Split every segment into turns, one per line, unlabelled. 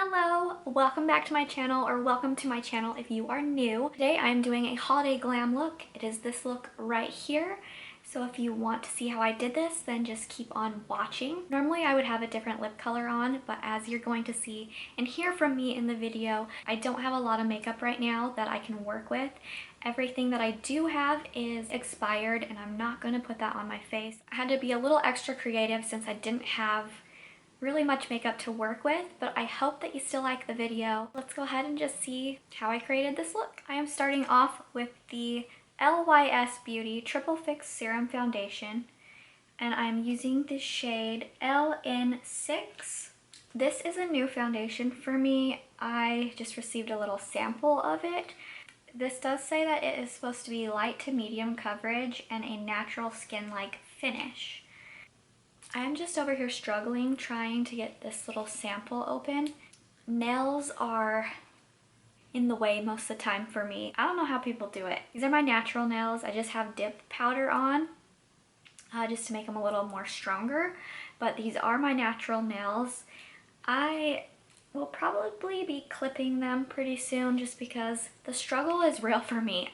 Hello, welcome back to my channel, or welcome to my channel if you are new. Today I'm doing a holiday glam look. It is this look right here. So if you want to see how I did this, then just keep on watching. Normally I would have a different lip color on, but as you're going to see and hear from me in the video, I don't have a lot of makeup right now that I can work with. Everything that I do have is expired and I'm not going to put that on my face. I had to be a little extra creative since I didn't have really much makeup to work with, but I hope that you still like the video. Let's go ahead and just see how I created this look. I am starting off with the LYS Beauty Triple Fix Serum Foundation, and I'm using the shade LN6. This is a new foundation for me. I just received a little sample of it. This does say that it is supposed to be light to medium coverage and a natural skin-like finish. I am just over here struggling trying to get this little sample open. Nails are in the way most of the time for me. I don't know how people do it. These are my natural nails. I just have dip powder on just to make them a little more stronger. But these are my natural nails. I will probably be clipping them pretty soon just because the struggle is real for me.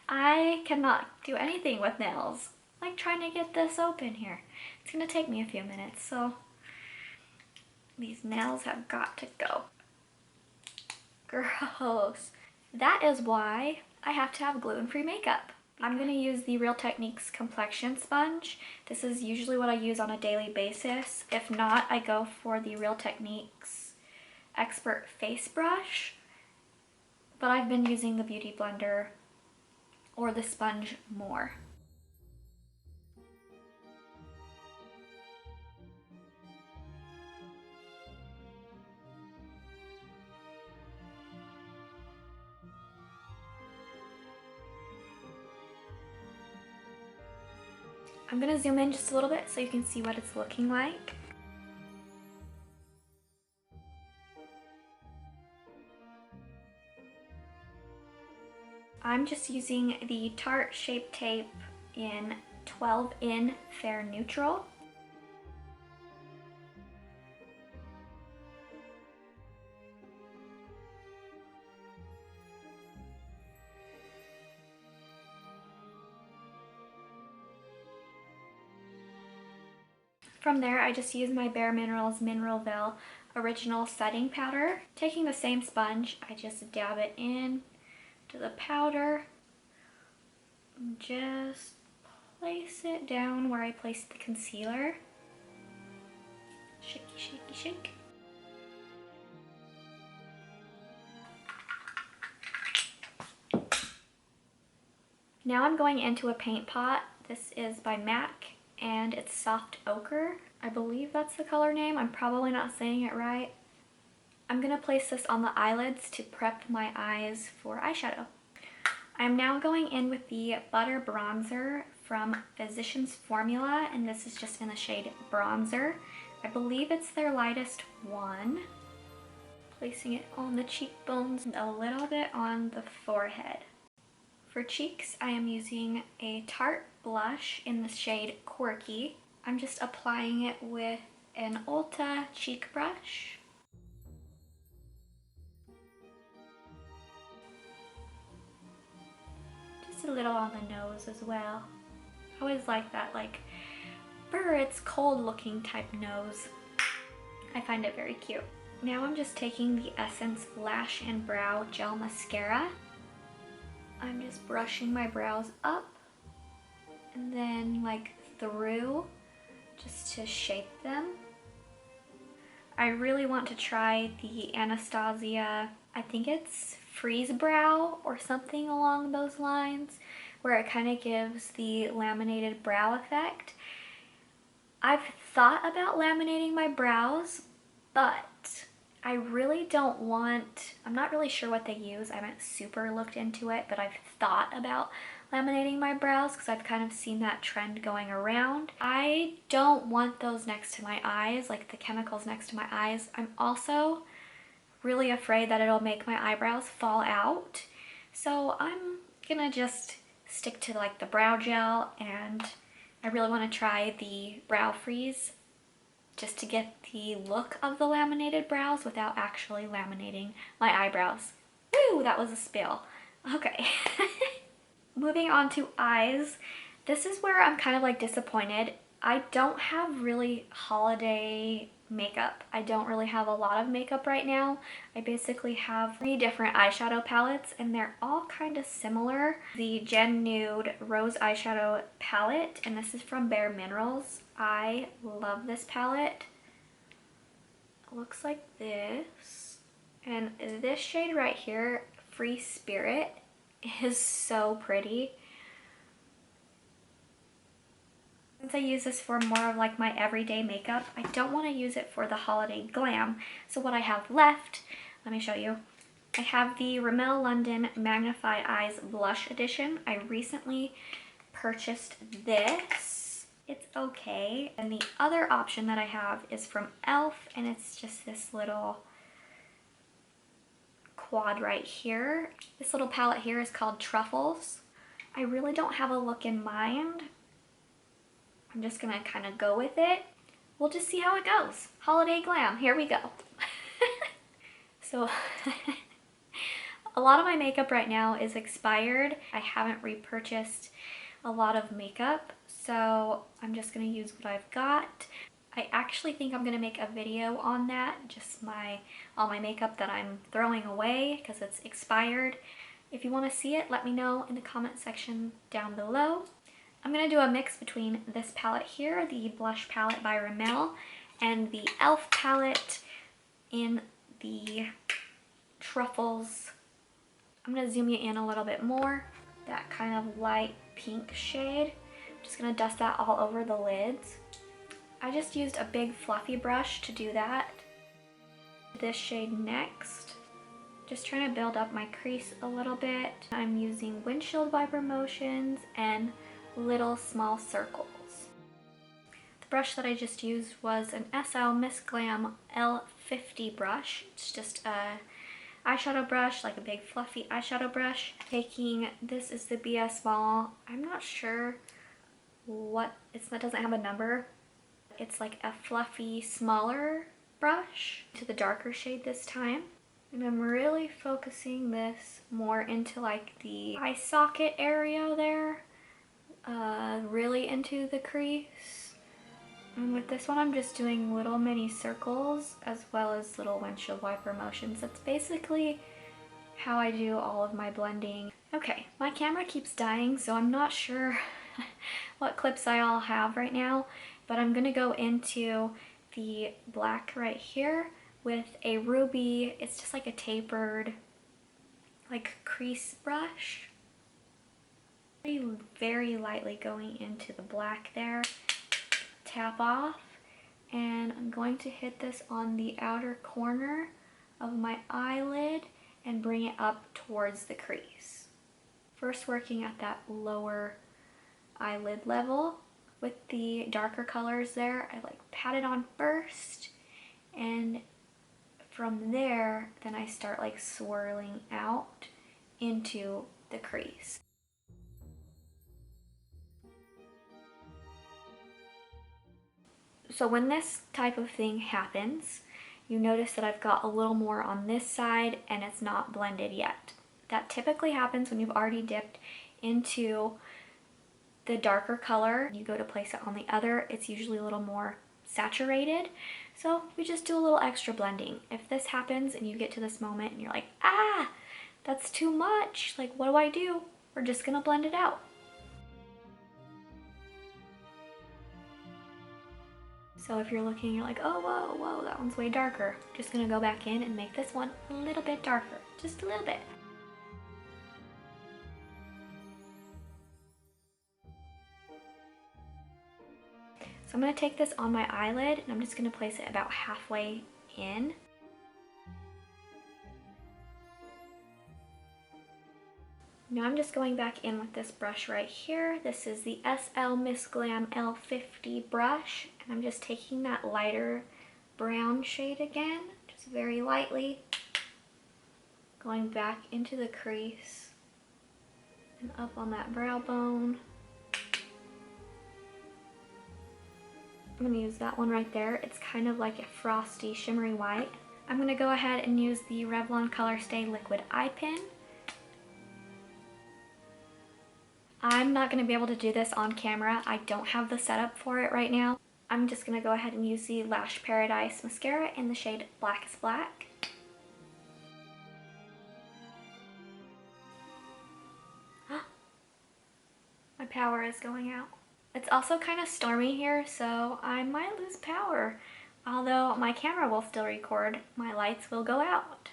I cannot do anything with nails. Like trying to get this open here. It's gonna take me a few minutes, so these nails have got to go. Gross. That is why I have to have gluten-free makeup. I'm gonna use the Real Techniques complexion sponge. This is usually what I use on a daily basis. If not, I go for the Real Techniques Expert Face Brush. But I've been using the Beauty Blender or the sponge more. I'm gonna zoom in just a little bit so you can see what it's looking like. I'm just using the Tarte Shape Tape in 12 in Fair Neutral. From there, I just use my BAREMINERALS Mineral Veil Original Setting Powder. Taking the same sponge, I just dab it in to the powder. And just place it down where I placed the concealer. Shaky, shaky, shake. Now I'm going into a paint pot. This is by MAC. And it's Soft Ochre. I believe that's the color name. I'm probably not saying it right. I'm gonna place this on the eyelids to prep my eyes for eyeshadow. I'm now going in with the Butter Bronzer from Physicians Formula, and this is just in the shade Bronzer. I believe it's their lightest one. Placing it on the cheekbones and a little bit on the forehead. For cheeks, I am using a Tarte blush in the shade Quirky. I'm just applying it with an Ulta cheek brush. Just a little on the nose as well. I always like that, like, brr, it's cold looking type nose. I find it very cute. Now I'm just taking the Essence Lash and Brow Gel Mascara. I'm just brushing my brows up and then like through just to shape them. I really want to try the Anastasia, I think it's Freeze Brow or something along those lines, where it kind of gives the laminated brow effect. I've thought about laminating my brows, but I really don't want, I'm not really sure what they use. I haven't super looked into it, but I've thought about laminating my brows because I've kind of seen that trend going around. I don't want those next to my eyes, like the chemicals next to my eyes. I'm also really afraid that it'll make my eyebrows fall out. So I'm gonna just stick to like the brow gel, and I really want to try the Brow Freeze just to get the look of the laminated brows without actually laminating my eyebrows. Woo, that was a spill. Okay. Moving on to eyes. This is where I'm kind of like disappointed. I don't have really holiday makeup. I don't really have a lot of makeup right now. I basically have 3 different eyeshadow palettes and they're all kind of similar. The Gen Nude Rose Eyeshadow Palette, and this is from BAREMINERALS. I love this palette. It looks like this. And this shade right here, Free Spirit, is so pretty. Since I use this for more of like my everyday makeup, I don't want to use it for the holiday glam. So what I have left, let me show you. I have the RIMMEL London Magnify Eyes Blush Edition. I recently purchased this. It's okay. And the other option that I have is from e.l.f. and it's just this little quad right here. This little palette here is called Truffles. I really don't have a look in mind. I'm just gonna kind of go with it. We'll just see how it goes. Holiday glam, here we go. So a lot of my makeup right now is expired. I haven't repurchased a lot of makeup, so I'm just gonna use what I've got. I actually think I'm gonna make a video on that, just all my makeup that I'm throwing away because it's expired. If you want to see it, let me know in the comment section down below. I'm going to do a mix between this palette here, the blush palette by RIMMEL, and the e.l.f. palette in the Truffles. I'm going to zoom you in a little bit more, that kind of light pink shade. I'm just going to dust that all over the lids. I just used a big fluffy brush to do that. This shade next. Just trying to build up my crease a little bit. I'm using windshield wiper motions and little small circles. The brush that I just used was an SL Miss Glam L50 brush. It's just a eyeshadow brush, like a big fluffy eyeshadow brush. This is the BS Small. I'm not sure what, that doesn't have a number. It's like a fluffy, smaller brush to the darker shade this time. And I'm really focusing this more into like the eye socket area there. Really into the crease. And with this one I'm just doing little mini circles as well as little windshield wiper motions. That's basically how I do all of my blending. Okay, my camera keeps dying, so I'm not sure what clips I all have right now, but I'm gonna go into the black right here with a ruby. It's just like a tapered like crease brush. Very lightly going into the black there. Tap off, and I'm going to hit this on the outer corner of my eyelid and bring it up towards the crease. First working at that lower eyelid level with the darker colors there. I like pat it on first, and from there then I start like swirling out into the crease. So when this type of thing happens, you notice that I've got a little more on this side and it's not blended yet. That typically happens when you've already dipped into the darker color. You go to place it on the other, it's usually a little more saturated. So we just do a little extra blending. If this happens and you get to this moment and you're like, ah, that's too much, like what do? We're just gonna blend it out. So if you're looking, you're like, oh, whoa, that one's way darker. Just gonna go back in and make this one a little bit darker, just a little bit. So I'm gonna take this on my eyelid and I'm just gonna place it about halfway in. Now I'm just going back in with this brush right here. This is the SL Miss Glam L50 brush, and I'm just taking that lighter brown shade again, just very lightly, going back into the crease and up on that brow bone. I'm gonna use that one right there. It's kind of like a frosty, shimmery white. I'm gonna go ahead and use the Revlon Color Stay Liquid Eye Pen. I'm not gonna be able to do this on camera. I don't have the setup for it right now. I'm just gonna go ahead and use the Lash Paradise mascara in the shade Black is Black. My power is going out. It's also kind of stormy here, so I might lose power. Although my camera will still record, my lights will go out.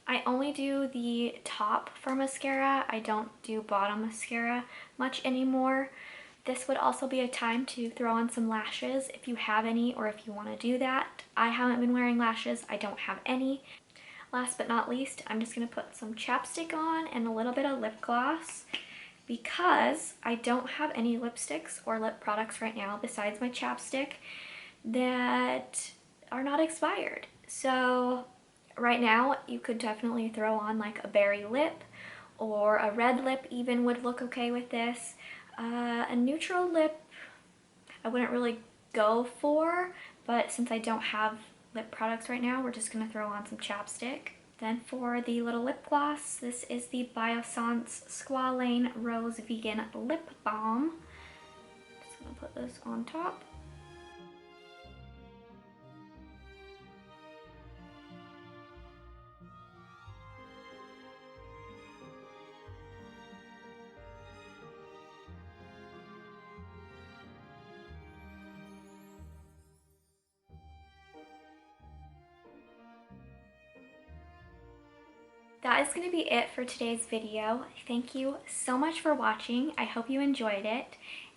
I only do the top for mascara. I don't do bottom mascara much anymore. This would also be a time to throw on some lashes if you have any or if you want to do that. I haven't been wearing lashes. I don't have any. Last but not least, I'm just going to put some chapstick on and a little bit of lip gloss because I don't have any lipsticks or lip products right now besides my chapstick that are not expired. So right now you could definitely throw on like a berry lip, or a red lip even would look okay with this. A neutral lip I wouldn't really go for, but since I don't have lip products right now, we're just gonna throw on some chapstick. Then for the little lip gloss, this is the Biossance Squalane Rose Vegan Lip Balm. Just gonna put this on top. That is going to be it for today's video. Thank you so much for watching. I hope you enjoyed it.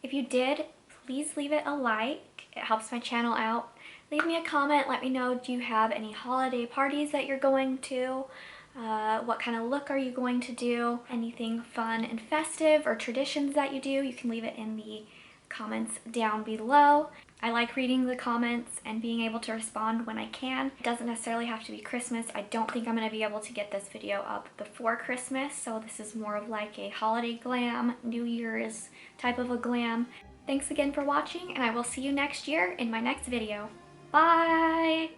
If you did, please leave it a like. It helps my channel out. Leave me a comment. Let me know, do you have any holiday parties that you're going to? What kind of look are you going to do? Anything fun and festive or traditions that you do? You can leave it in the comments down below. I like reading the comments and being able to respond when I can. It doesn't necessarily have to be Christmas. I don't think I'm going to be able to get this video up before Christmas, so this is more of like a holiday glam, New Year's type of a glam. Thanks again for watching, and I will see you next year in my next video. Bye!